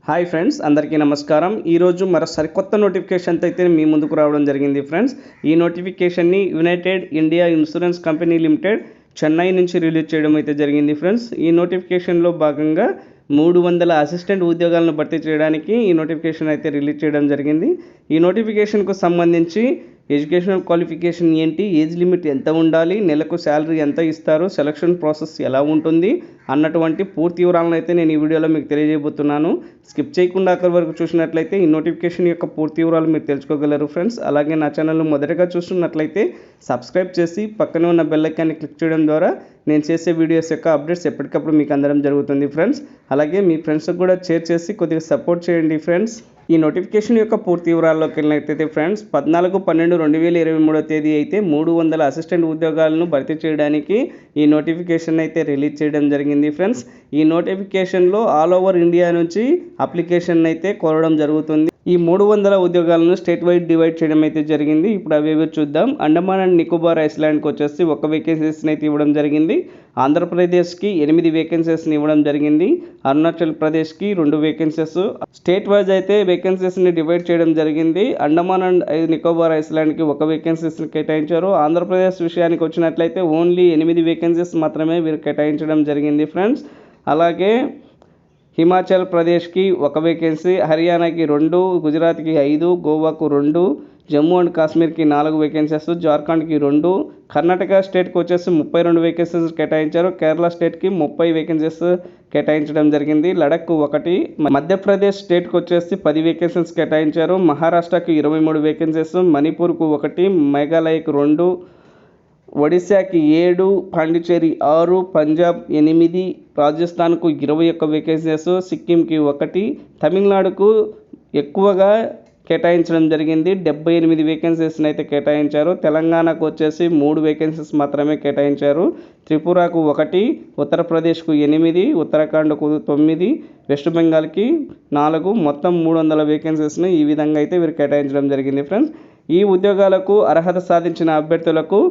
Hi friends, అందరికీ నమస్కారం. ఈరోజు మరో సరికొత్త నోటిఫికేషన్తో అయితే మీ ముందుకు రావడం జరిగింది ఫ్రెండ్స్. ఈ నోటిఫికేషన్ని United India Insurance Company Limited Chennai నుంచి రిలీజ్ చేయడం అయితే జరిగింది ఫ్రెండ్స్. ఈ నోటిఫికేషన్లో భాగంగా 300 అసిస్టెంట్ ఉద్యోగాలను భర్తీ చేయడానికి ఈ నోటిఫికేషన్ అయితే రిలీజ్ చేయడం జరిగింది. ఈ నోటిఫికేషన్కు సంబంధించి ఎడ్యుకేషనల్ క్వాలిఫికేషన్ ఏంటి, ఏజ్ లిమిట్ ఎంత ఉండాలి, నెలకు శాలరీ ఎంత ఇస్తారు, సెలక్షన్ ప్రాసెస్ ఎలా ఉంటుంది అన్నటువంటి పూర్తి వివరాలను అయితే నేను ఈ వీడియోలో మీకు తెలియజేయబోతున్నాను. స్కిప్ చేయకుండా అక్కడి వరకు చూసినట్లయితే ఈ నోటిఫికేషన్ యొక్క పూర్తి వివరాలు మీరు తెలుసుకోగలరు ఫ్రెండ్స్. అలాగే నా ఛానల్ను మొదటగా చూస్తున్నట్లయితే సబ్స్క్రైబ్ చేసి పక్కనే ఉన్న బెల్ ఐకాన్ని క్లిక్ చేయడం ద్వారా నేను చేసే వీడియోస్ యొక్క అప్డేట్స్ ఎప్పటికప్పుడు మీకు అందడం జరుగుతుంది ఫ్రెండ్స్. అలాగే మీ ఫ్రెండ్స్కి కూడా షేర్ చేసి కొద్దిగా సపోర్ట్ చేయండి ఫ్రెండ్స్. ఈ నోటిఫికేషన్ యొక్క పూర్తి వివరాల్లోకి వెళ్ళినట్లయితే ఫ్రెండ్స్ 14/12/2023 తేదీ అయితే 300 అసిస్టెంట్ ఉద్యోగాలను భర్తీ చేయడానికి ఈ నోటిఫికేషన్ అయితే రిలీజ్ చేయడం జరిగింది ఫ్రెండ్స్. ఈ నోటిఫికేషన్లో ఆల్ ఓవర్ ఇండియా నుంచి అప్లికేషన్ అయితే కోరడం జరుగుతుంది. ఈ 300 ఉద్యోగాలను స్టేట్ వైడ్ డివైడ్ చేయడం అయితే జరిగింది. ఇప్పుడు అవేవో చూద్దాం. అండమాన్ అండ్ నికోబార్ ఐస్లాండ్కి వచ్చేసి 1 వేకెన్సీస్ని అయితే ఇవ్వడం జరిగింది. ఆంధ్రప్రదేశ్కి 8 వేకెన్సీస్ని ఇవ్వడం జరిగింది. అరుణాచల్ ప్రదేశ్కి 2 వేకెన్సీస్. స్టేట్ వైజ్ అయితే వేకెన్సీస్ని డివైడ్ చేయడం జరిగింది. అండమాన్ అండ్ నికోబార్ ఐస్లాండ్కి 1 వేకెన్సీస్ని కేటాయించారు. ఆంధ్రప్రదేశ్ విషయానికి వచ్చినట్లయితే ఓన్లీ 8 వేకెన్సీస్ మాత్రమే వీరు కేటాయించడం జరిగింది ఫ్రెండ్స్. అలాగే హిమాచల్ ప్రదేశ్కి 1 వేకెన్సీ, హర్యానాకి 2, గుజరాత్కి 5, గోవాకు 2, జమ్మూ అండ్ కాశ్మీర్కి 4 వేకెన్సీస్, జార్ఖండ్కి 2, కర్ణాటక స్టేట్కి వచ్చేసి 32 వేకెన్సీస్ కేటాయించారు. కేరళ స్టేట్కి 30 వేకెన్సీస్ కేటాయించడం జరిగింది. లడఖ్కు 1, మధ్యప్రదేశ్ స్టేట్కి వచ్చేసి 10 వేకెన్సీస్ కేటాయించారు. మహారాష్ట్రకి 23 వేకెన్సీస్, మణిపూర్కు 1, మేఘాలయకు 2, ఒడిశాకి 7, పాండిచేరి 6, పంజాబ్ 8, రాజస్థాన్కు 21 వేకెన్సీస్, సిక్కింకి 1, తమిళనాడుకు ఎక్కువగా కేటాయించడం జరిగింది. 78 వేకెన్సీస్ని అయితే కేటాయించారు. తెలంగాణకు వచ్చేసి 3 వేకెన్సీస్ మాత్రమే కేటాయించారు. త్రిపురకు 1, ఉత్తరప్రదేశ్కు 8, ఉత్తరాఖండ్కు 9, వెస్ట్ బెంగాల్కి 4, మొత్తం 300 వేకెన్సీస్ని ఈ విధంగా అయితే వీరు కేటాయించడం జరిగింది ఫ్రెండ్స్. ఈ ఉద్యోగాలకు అర్హత సాధించిన అభ్యర్థులకు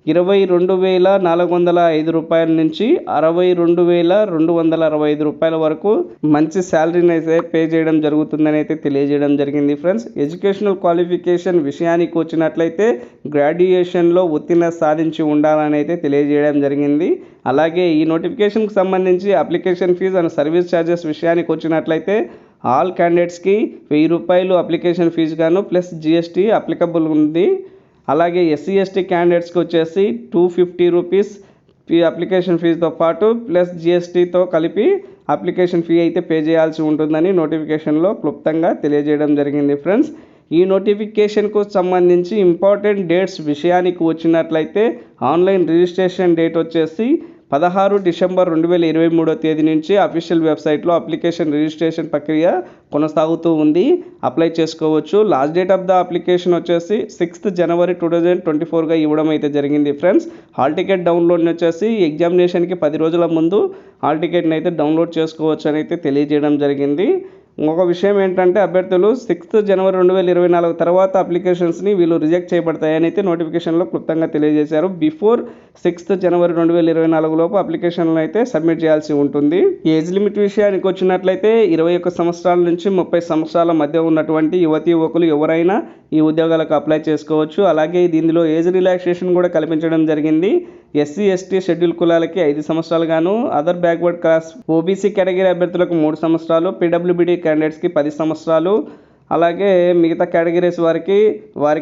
22,405 రూపాయల నుంచి 62,265 రూపాయల వరకు మంచి శాలరీని అయితే పే చేయడం జరుగుతుందని అయితే తెలియజేయడం జరిగింది ఫ్రెండ్స్. ఎడ్యుకేషనల్ క్వాలిఫికేషన్ విషయానికి వచ్చినట్లయితే గ్రాడ్యుయేషన్లో ఉత్తీర్ణత సాధించి ఉండాలని అయితే తెలియజేయడం జరిగింది. అలాగే ఈ నోటిఫికేషన్కి సంబంధించి application fees and service charges విషయానికి వచ్చినట్లయితే ఆల్ క్యాండిడేట్స్కి 1000 రూపాయలు అప్లికేషన్ ఫీజు గాను ప్లస్ GST అప్లికబుల్ ఉంది. అలాగే SC ST క్యాండిడేట్స్కి వచ్చేసి 250 రూపీస్ అప్లికేషన్ ఫీజుతో పాటు ప్లస్ GSTతో కలిపి అప్లికేషన్ ఫీ అయితే పే చేయాల్సి ఉంటుందని నోటిఫికేషన్లో క్లుప్తంగా తెలియజేయడం జరిగింది ఫ్రెండ్స్. ఈ నోటిఫికేషన్కు సంబంధించి ఇంపార్టెంట్ డేట్స్ విషయానికి వచ్చినట్లయితే ఆన్లైన్ రిజిస్ట్రేషన్ డేట్ వచ్చేసి 16 డిసెంబర్ 2023 తేదీ నుంచి అఫీషియల్ వెబ్సైట్లో అప్లికేషన్ రిజిస్ట్రేషన్ ప్రక్రియ కొనసాగుతూ ఉంది. అప్లై చేసుకోవచ్చు. Last date of the application వచ్చేసి 6th జనవరి 2024గా ఇవ్వడం అయితే జరిగింది ఫ్రెండ్స్. హాల్ టికెట్ డౌన్లోడ్ని వచ్చేసి ఎగ్జామినేషన్కి 10 రోజుల ముందు హాల్ టికెట్ని అయితే డౌన్లోడ్ చేసుకోవచ్చు అని అయితే తెలియజేయడం జరిగింది. ఇంకొక విషయం ఏంటంటే అభ్యర్థులు 6th జనవరి 2024 తర్వాత అప్లికేషన్స్ని వీళ్ళు రిజెక్ట్ చేయబడతాయని అయితే నోటిఫికేషన్లో క్లుప్తంగా తెలియజేశారు. బిఫోర్ 6th జనవరి 2024 లోపు అప్లికేషన్లను అయితే సబ్మిట్ చేయాల్సి ఉంటుంది. ఏజ్ లిమిట్ విషయానికి వచ్చినట్లయితే 21 సంవత్సరాల నుంచి 30 సంవత్సరాల మధ్య ఉన్నటువంటి యువతీ యువకులు ఎవరైనా ఈ ఉద్యోగాలకు అప్లై చేసుకోవచ్చు. అలాగే దీనిలో ఏజ్ రిలాక్సేషన్ కూడా కల్పించడం జరిగింది. SC ST షెడ్యూల్ కులాలకి 5 సంవత్సరాలు గాను, other backward class OBC category అభ్యర్థులకు 3 సంవత్సరాలు, PWBD క్యాండిడేట్స్కి 10 సంవత్సరాలు, అలాగే మిగతా కేటగిరీస్ వారి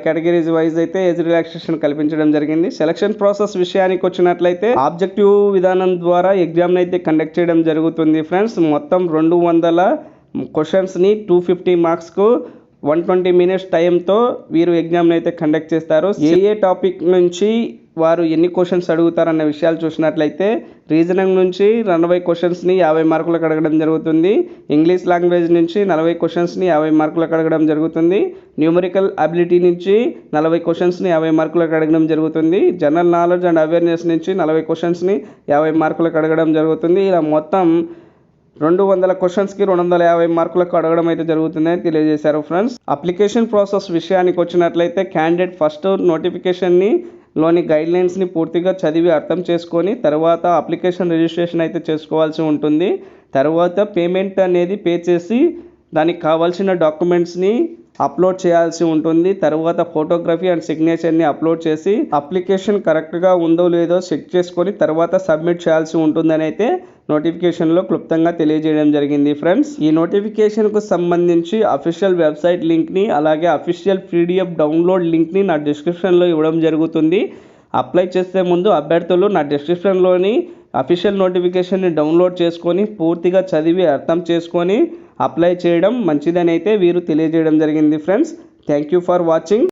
కేటగిరీస్ వైజ్ అయితే ఏజ్ రిలాక్సేషన్ కల్పించడం జరిగింది. సెలక్షన్ ప్రాసెస్ విషయానికి వచ్చినట్లయితే ఆబ్జెక్టివ్ విధానం ద్వారా ఎగ్జామ్ని అయితే కండక్ట్ చేయడం జరుగుతుంది ఫ్రెండ్స్. మొత్తం 200 క్వశ్చన్స్ని 250 మార్క్స్కు 120 మినిట్స్ టైంతో వీరు ఎగ్జామ్ని అయితే కండక్ట్ చేస్తారు. ఏ టాపిక్ నుంచి వారు ఎన్ని క్వశ్చన్స్ అడుగుతారన్న విషయాలు చూసినట్లయితే రీజనింగ్ నుంచి 40 క్వశ్చన్స్ని 50 మార్కులకు అడగడం జరుగుతుంది. ఇంగ్లీష్ లాంగ్వేజ్ నుంచి 40 క్వశ్చన్స్ని 50 మార్కులకు అడగడం జరుగుతుంది. న్యూమరికల్ అబిలిటీ నుంచి 40 క్వశ్చన్స్ని 50 మార్కులకు అడగడం జరుగుతుంది. జనరల్ నాలెడ్జ్ అండ్ అవేర్నెస్ నుంచి 40 క్వశ్చన్స్ని 50 మార్కులకు అడగడం జరుగుతుంది. ఇలా మొత్తం 200 క్వశ్చన్స్కి 250 మార్కులకు అడగడం అయితే జరుగుతుందని తెలియజేశారు ఫ్రెండ్స్. అప్లికేషన్ ప్రాసెస్ విషయానికి వచ్చినట్లయితే క్యాండిడేట్ ఫస్ట్ నోటిఫికేషన్ని లోని గైడ్లైన్స్ని పూర్తిగా చదివి అర్థం చేసుకొని తర్వాత అప్లికేషన్ రిజిస్ట్రేషన్ అయితే చేసుకోవాల్సి ఉంటుంది. తర్వాత పేమెంట్ అనేది పే చేసి దానికి కావాల్సిన డాక్యుమెంట్స్ని అప్లోడ్ చేయాల్సి ఉంటుంది. తర్వాత ఫోటోగ్రఫీ అండ్ సిగ్నేచర్ని అప్లోడ్ చేసి అప్లికేషన్ కరెక్ట్గా ఉందో లేదో చెక్ చేసుకొని తర్వాత సబ్మిట్ చేయాల్సి ఉంటుందని అయితే నోటిఫికేషన్లో క్లుప్తంగా తెలియజేయడం జరిగింది ఫ్రెండ్స్. ఈ నోటిఫికేషన్కు సంబంధించి అఫీషియల్ వెబ్సైట్ లింక్ని అలాగే అఫీషియల్ PDF డౌన్లోడ్ లింక్ని నా డిస్క్రిప్షన్లో ఇవ్వడం జరుగుతుంది. అప్లై చేసే ముందు అభ్యర్థులు నా డిస్క్రిప్షన్లోని అఫీషియల్ నోటిఫికేషన్ని డౌన్లోడ్ చేసుకొని పూర్తిగా చదివి అర్థం చేసుకొని అప్లై చేయడం మంచిదని అయితే వీరు తెలియజేయడం జరిగింది friends. Thank you for watching.